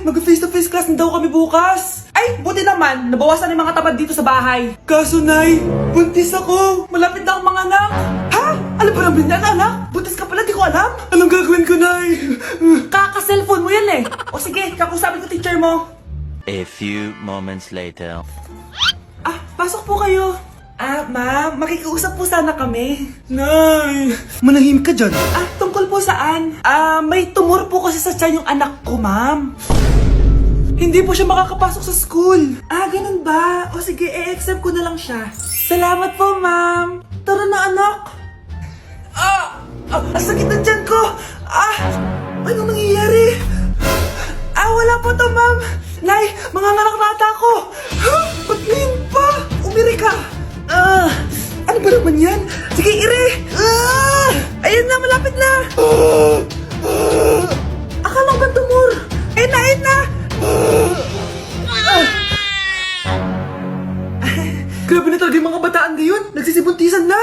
mag-face-to-face class na daw kami bukas. Ay, buti naman, nabawasan yung mga tamad dito sa bahay. Kaso, Nay, buntis ako. Malapit na akong mga anak. Ha? Alam ba naman yan, anak? Buntis ka pala, di ko alam. Anong gagawin ko, Nay? Kaka-cellphone mo yan eh. O sige, kakusapin ko teacher mo. A few moments later. Pasok po kayo. Ma'am, makikiusap po sana kami. Nay, manahimik ka dyan. Tungkol po saan? May tumor po kasi sa tiyan yung anak ko, ma'am. Hindi po siya makakapasok sa school. Ganun ba? O sige, i-accept ko na lang siya. Salamat po, ma'am. Tara na, anak. Ang sakit ng tiyan ko. Anong nangyayari? Wala po to, ma'am. Nay, manganganak na ata ako. Ba't ngayon pa? Umiri ka. Ano ba naman yan? Sige, ire! Ayan na, malapit na! Akala ko ba tumor? Ayun na! Grabe na talaga yung mga bataan ngayon. Nagsisibuntisan na!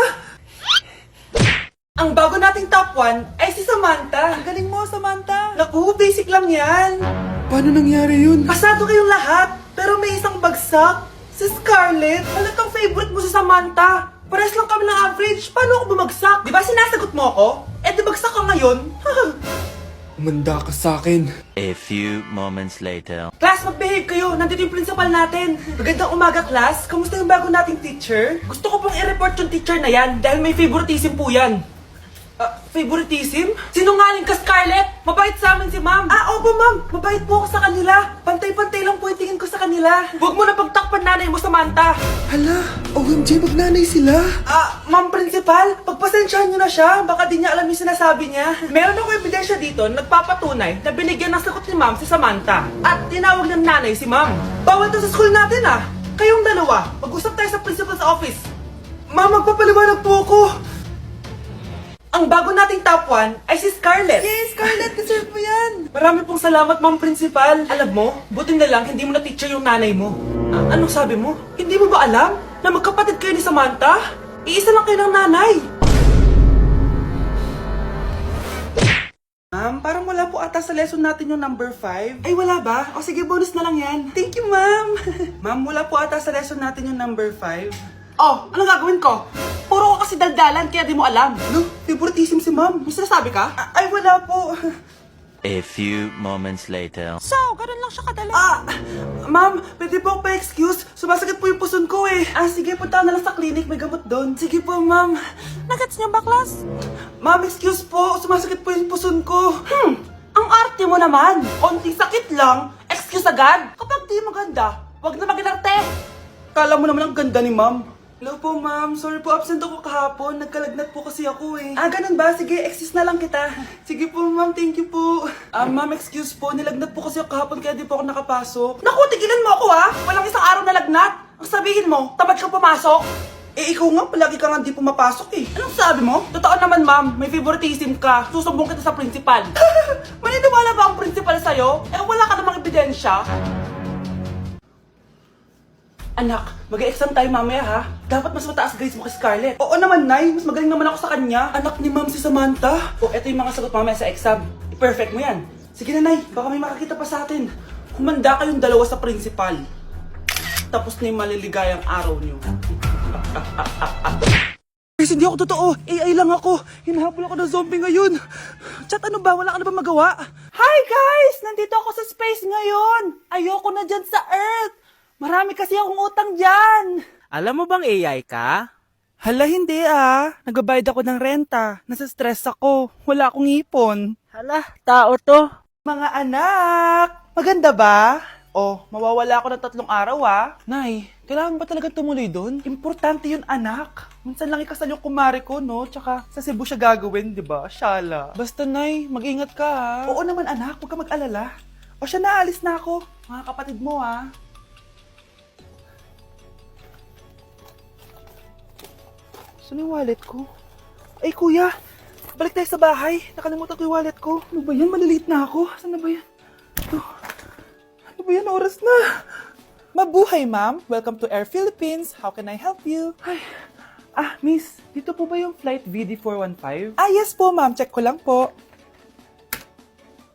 Ang bago nating top 1 ay si Samantha. Ang galing mo, Samantha. Naku, basic lang yan. Paano nangyari yun? Pasado kayong lahat, pero may isang bagsak. Si Scarlett, halatang favorite mo si Samantha. Pares lang kami ng average. Paano ako bumagsak? Di ba sinasagot mo ako? Di bagsak ka ngayon? Umanda ka sa akin. A few moments later. Class, mag-behave kayo. Nandito yung principal natin. Magandang umaga, class. Kamusta yung bago nating teacher? Gusto ko pong i-report yung teacher na yan dahil may favoritism po yan. Favoritism? Sinungaling ka, Scarlett! Mabait sa amin si ma'am! Opo, ma'am! Mabait po ako sa kanila! Pantay-pantay lang po yung tingin ko sa kanila! Huwag mo na pagtakpan nanay mo, Samantha! Hala, OMG, magnanay sila. Ma'am principal, pagpasensyahan niyo na siya. Baka di niya alam yung sinasabi niya. Meron ako ebidensya dito na nagpapatunay na binigyan ng sagot ni ma'am si Samantha. At tinawag ng nanay si ma'am. Bawal to sa school natin Kayong dalawa, mag-usap tayo sa principal's office. Ma'am, magpapaliwanag po ako. Ang bago nating top 1 ay si Scarlett. Yes, Scarlett, deserve mo yan. Marami pong salamat, ma'am principal. Alam mo, buti na lang hindi mo na teacher yung nanay mo. Anong sabi mo? Hindi mo ba alam na magkapatid kayo ni Samantha? Iisa lang kayo ng nanay. Ma'am, parang wala po ata sa lesson natin yung number 5. Ay, wala ba? O sige, bonus na lang yan. Thank you, ma'am. Ma'am, wala po ata sa lesson natin yung number 5. Anong gagawin ko? Puro ka kasi daldalan, kaya di mo alam. No, favoritism si ma'am. May sinasabi ka? Ay, wala po. A few moments later. So, ganun lang siya kadali. Ma'am, pwede po pa-excuse. Sumasakit po yung puson ko eh. Sige, punta na lang sa clinic. May gamot doon. Sige po, ma'am. Nagets niyo ba, class? Ma'am, excuse po. Sumasakit po yung puson ko. Ang arte mo naman. Konting sakit lang. Excuse agad. Kapag di maganda, wag na mag-inarte. Kala mo naman ang ganda ni ma'am. Hello po, ma'am. Sorry po, absent ako kahapon. Nagkalagnat po kasi ako eh. Ganun ba? Sige, excuse na lang kita. Sige po, ma'am. Thank you po. Ma'am, excuse po. Nilagnat po kasi ako kahapon kaya di po ako nakapasok. Naku, tigilan mo ako Walang isang araw na lagnat. Ang sabihin mo, tamad kang pumasok. Ikaw nga, palagi ka nga di pumapasok eh. Anong sabi mo? Totoo naman, ma'am. May favoritism ka. Susumbong kita sa principal. Maniniwala ba ang principal sa'yo? Wala ka namang ebidensya. Anak, mag-e-exam tayo mamaya Dapat mas mataas grades mo kay Scarlett. Oo naman, Nay. Mas magaling naman ako sa kanya. Anak ni ma'am si Samantha. Eto yung mga sagot mamaya sa exam. I-perfect mo yan. Sige na, Nay. Baka may makakita pa sa atin. Humanda kayong dalawa sa principal. Tapos na yung maliligayang araw niyo. Guys, hindi ako totoo. AI lang ako. Hinahabol ako ng zombie ngayon. Chat, ano ba? Wala ka na ba magawa? Hi, guys! Nandito ako sa space ngayon. Ayoko na dyan sa Earth. Marami kasi akong utang dyan. Alam mo bang AI ka? Hala, hindi Nagbabayad ako ng renta. Nasa stress ako. Wala akong ipon. Hala, tao to. Mga anak! Maganda ba? Mawawala ako ng 3 araw Nay, kailangan ba talaga tumuloy doon? Importante yun, anak. Minsan lang ikasal yung kumare ko, no? Tsaka sa Cebu siya gagawin, di ba? Shala. Basta, Nay, mag-ingat ka Oo naman, anak. Huwag ka mag-alala. Siya na, alis na ako. Mga kapatid mo, Saan yung wallet ko? Ay, kuya! Balik tayo sa bahay. Nakalimutan ko yung wallet ko. Ano ba yan? Maliliit na ako. Saan na ba yan? Ano ba yan? Oras na. Mabuhay, ma'am. Welcome to Air Philippines. How can I help you? Ay. Miss. Dito po ba yung flight VD415? Yes po, ma'am. Check ko lang po.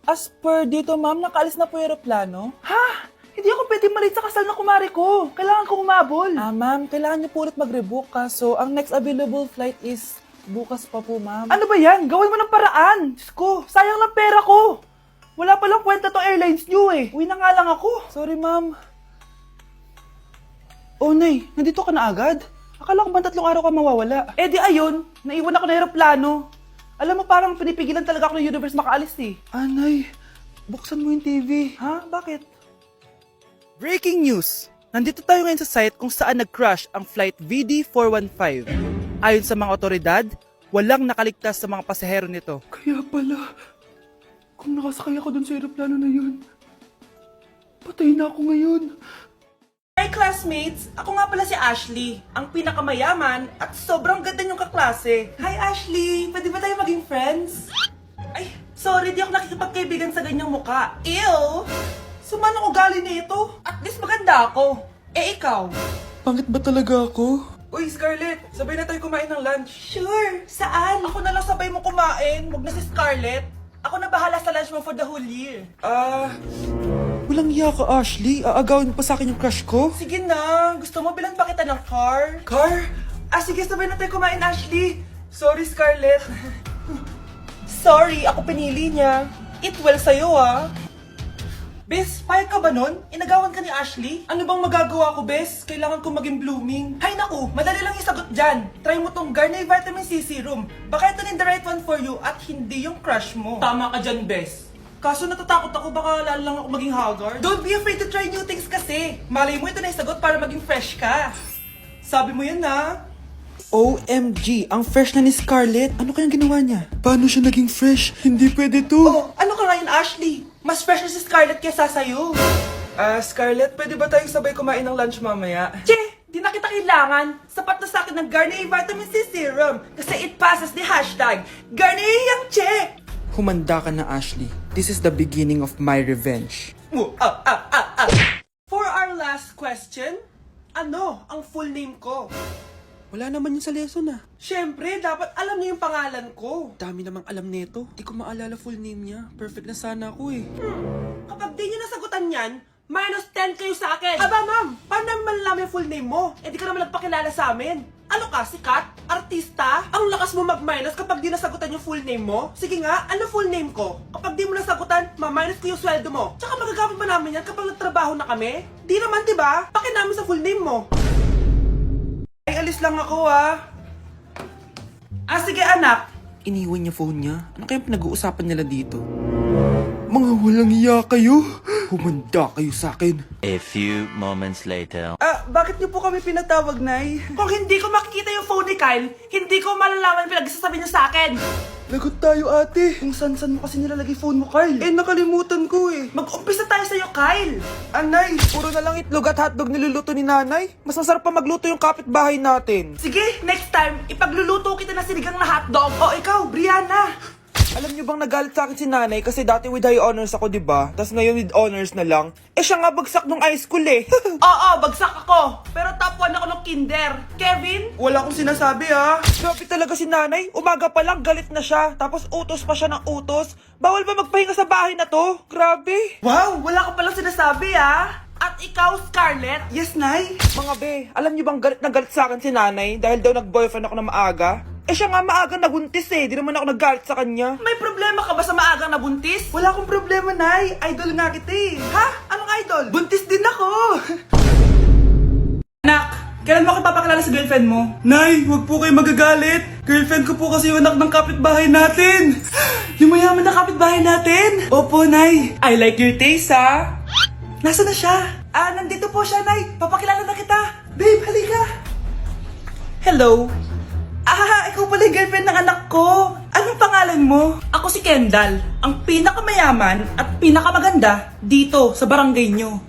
As per dito, ma'am, nakaalis na po yung aeroplano. Ha? Hindi ako pwede malate sa kasal na kumari ko. Kailangan ko umabol. Ma'am, kailangan niyo po ulit mag-rebook. Kaso, ang next available flight is bukas pa po, ma'am. Ano ba yan? Gawin mo ng paraan. Diyos ko, sayang lang pera ko. Wala palang kwenta tong airlines niyo eh. Uwi na nga lang ako. Sorry, ma'am. Oh, Nay, nandito ka na agad? Akala ko ba 3 araw ka mawawala? Eh di ayun, naiwan ako ng aeroplano. Alam mo, parang pinipigilan talaga ako ng universe makaalis eh. Nay, buksan mo yung TV. Ha? Bakit? Breaking news! Nandito tayo ngayon sa site kung saan nag-crash ang flight VD415. Ayon sa mga otoridad, walang nakaligtas sa mga pasahero nito. Kaya pala, kung nakasakay ako dun sa aeroplano na yun, patay na ako ngayon. Hi classmates! Ako nga pala si Ashley, ang pinakamayaman at sobrang ganda niyong kaklase. Hi Ashley! Pwede ba tayo maging friends? Ay, sorry, di ako nakikipagkaibigan sa ganyang muka. Ew! Sumanong ugali na ito? At least maganda ako. Eh ikaw? Pangit ba talaga ako? Uy Scarlett, sabay na tayo kumain ng lunch. Sure! Saan? Ako na lang sabay mo kumain, wag na si Scarlett. Ako na bahala sa lunch mo for the whole year. Walang iya ka, Ashley. Aagawin pa sa akin yung crush ko. Sige na. Gusto mo bilan pa kita ng car? Car? Sige, sabay na tayo kumain, Ashley. Sorry, Scarlett. Sorry, ako pinili niya. Eat well sa'yo, ah. Bes, payag ka ba nun? Inagawan ka ni Ashley? Ano bang magagawa ko, Bes? Kailangan ko maging blooming. Hay naku, madali lang yung sagot dyan. Try mo tong Garnier Vitamin C Serum. Baka ito rin the right one for you at hindi yung crush mo. Tama ka dyan, Bes. Kaso natatakot ako, baka lalo lang ako maging haggard. Don't be afraid to try new things kasi. Malay mo ito na yung sagot para maging fresh ka. Sabi mo yan na. OMG, ang fresh na ni Scarlett. Ano kayang ginawa niya? Paano siya naging fresh? Hindi pwede to. Oh, ano ka ngayon, Ashley? Mas fresh na si Scarlett kesa sa'yo. Scarlett, pwede ba tayong sabay kumain ng lunch mamaya? Che, di na kita kailangan. Sapat na sa akin ng Garnier Vitamin C Serum. Kasi it passes the hashtag Garnier yang che. Humanda ka na, Ashley. This is the beginning of my revenge. For our last question, ano ang full name ko? Wala naman yun sa lesson ah. Siyempre, dapat alam niyo yung pangalan ko. Dami namang alam nito. Di ko maalala full name niya. Perfect na sana ako eh. Kapag di niyo nasagutan yan, minus 10 kayo sa akin. Aba ma'am, paano namin malalaman yung full name mo? Eh di ka naman nagpakilala sa amin. Ano ka, sikat? Artista? Ang lakas mo mag-minus kapag di nasagutan yung full name mo? Sige nga, ano full name ko? Kapag di mo nasagutan, ma-minus ko yung sweldo mo. Tsaka magagamit ba namin yan kapag nagtrabaho na kami? Di naman, diba? Pakinamin sa full name mo. Ay, alis lang ako sige anak. Iniwan niya phone niya. Ano kayang pinag-uusapan nila dito? Mga walang iya kayo. Humanda kayo sa akin. A few moments later. Bakit niyo po kami pinatawag, Nay? Kung hindi ko makikita yung phone ni Kyle, hindi ko malalaman pinagsasabi niyo sa akin. Lagot tayo ate. Kung san-san mo kasi nilalagay phone mo, Kyle? Nakalimutan ko eh. Mag-umpisa tayo sa'yo, Kyle. Anay, puro na lang itlog at hotdog niluluto ni nanay. Mas masarap pa magluto yung kapitbahay natin. Sige, next time, ipagluluto kita ng sinigang na hotdog. O ikaw, Brianna. Alam niyo bang nagalit sa akin si nanay kasi dati with high honors ako, di ba? Tapos ngayon with honors na lang. Siya nga bagsak nung high school eh. Oo, bagsak ako. Pero top 1 ako ng kinder. Kevin? Wala akong sinasabi ha. Grabe talaga si nanay. Umaga pa lang galit na siya. Tapos utos pa siya ng utos. Bawal ba magpahinga sa bahay na to? Grabe. Wow, wala ka palang sinasabi At ikaw, Scarlett? Yes, nay. Mga be, alam niyo bang galit na galit sa akin si nanay dahil daw nag-boyfriend ako na maaga? Siya nga maagang nabuntis eh. Di naman ako naggalit sa kanya. May problema ka ba sa maagang nabuntis? Wala akong problema, Nay. Idol nga kita eh. Ha? Anong idol? Buntis din ako. Anak, kailan mo ako papakilala sa girlfriend mo? Nay, wag po kayo magagalit. Girlfriend ko po kasi yung anak ng kapitbahay natin. Yung mayaman na kapitbahay natin? Opo, Nay. I like your taste, ha? Nasaan na siya? Nandito po siya, Nay. Papakilala na kita. Babe, halika. Hello. Ikaw pala yung girlfriend ng anak ko. Anong pangalan mo? Ako si Kendall, ang pinakamayaman at pinakamaganda dito sa barangay nyo.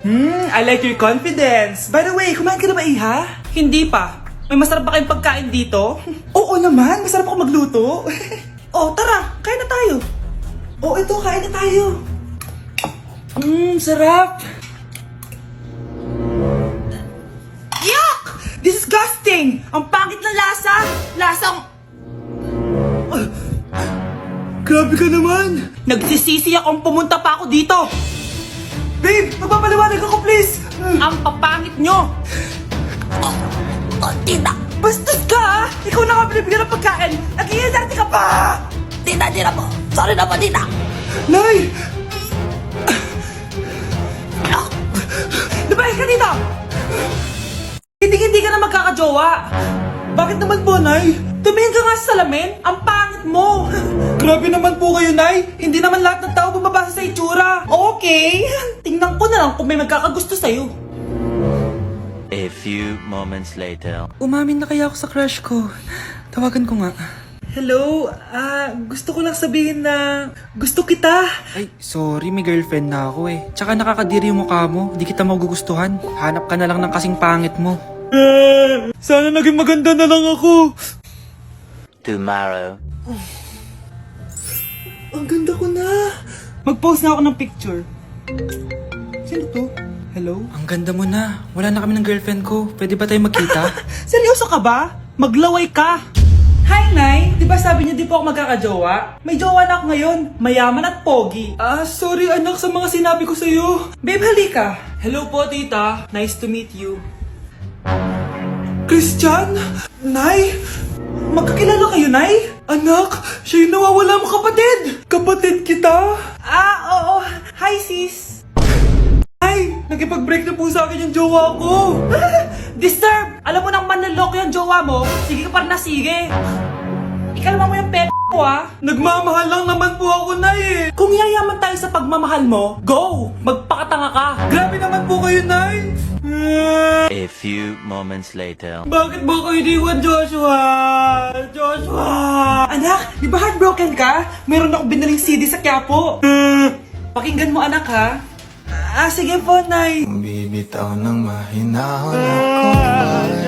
I like your confidence. By the way, kumain ka na ba, Iha? Hindi pa. May masarap ba kayong pagkain dito? Oo naman, masarap ako magluto. Tara, kain na tayo. Ito, kain na tayo. Sarap. Yuck! Disgusting! Ang pangit na lasa! Lasang... Grabe ka naman. Nagsisisi akong pumunta pa ako dito. Babe, magpapaliwanag ako please! Ang papangit nyo. Tita! Bastos ka ha! Ikaw na nga binibigyan ng pagkain! Nag-iinarte ka pa! Tita, tita po. Sorry na po, tita. Nay! Lumayas ka dito! Hindi ka na magkakajowa! Bakit naman po, Nay? Tumingin ka nga sa salamin! Ang pangit mo! Grabe naman po kayo, Nay! Hindi naman lahat ng tao bumabasa sa itsura! Okay! Tingnan ko na lang kung may magkakagusto sa'yo. A few moments later. Umamin na kaya ako sa crush ko. Tawagan ko nga. Hello, gusto ko lang sabihin na gusto kita. Ay, sorry, may girlfriend na ako eh. Tsaka nakakadiri yung mukha mo, di kita magugustuhan. Hanap ka na lang ng kasing pangit mo. Sana naging maganda na lang ako. Tomorrow. Ang ganda ko na. Mag-post na ako ng picture. Sino to? Hello? Ang ganda mo na. Wala na kami ng girlfriend ko. Pwede ba tayo magkita? Seryoso ka ba? Maglaway ka. Hi, Nay! Di ba sabi niyo di po ako magkakajowa? May jowa na ako ngayon. Mayaman at pogi. Sorry anak sa mga sinabi ko sa'yo. Babe, halika. Hello po, tita. Nice to meet you. Christian? Nay? Magkakilala kayo, Nay? Anak, siya yung nawawala mo kapatid. Kapatid kita? Oo. Hi, sis. Ay, nakipag-break na po sa akin yung jowa ko. Disturb! Alam mo nang manloloko yung jowa mo, sige ka pa rin na sige. Ikalma mo yung ko ah. Nagmamahal lang naman po ako, Nay eh. Kung yayaman tayo sa pagmamahal mo, go! Magpakatanga ka. Grabe naman po kayo, Nay. A few moments later. Bakit ba kayo iniwan, Joshua? Joshua! Anak, di ba heartbroken ka? Meron akong binaling CD sa Quiapo. Pakinggan mo, anak, ha? Sige po, Nay. Bibitaw ng mahinahon ako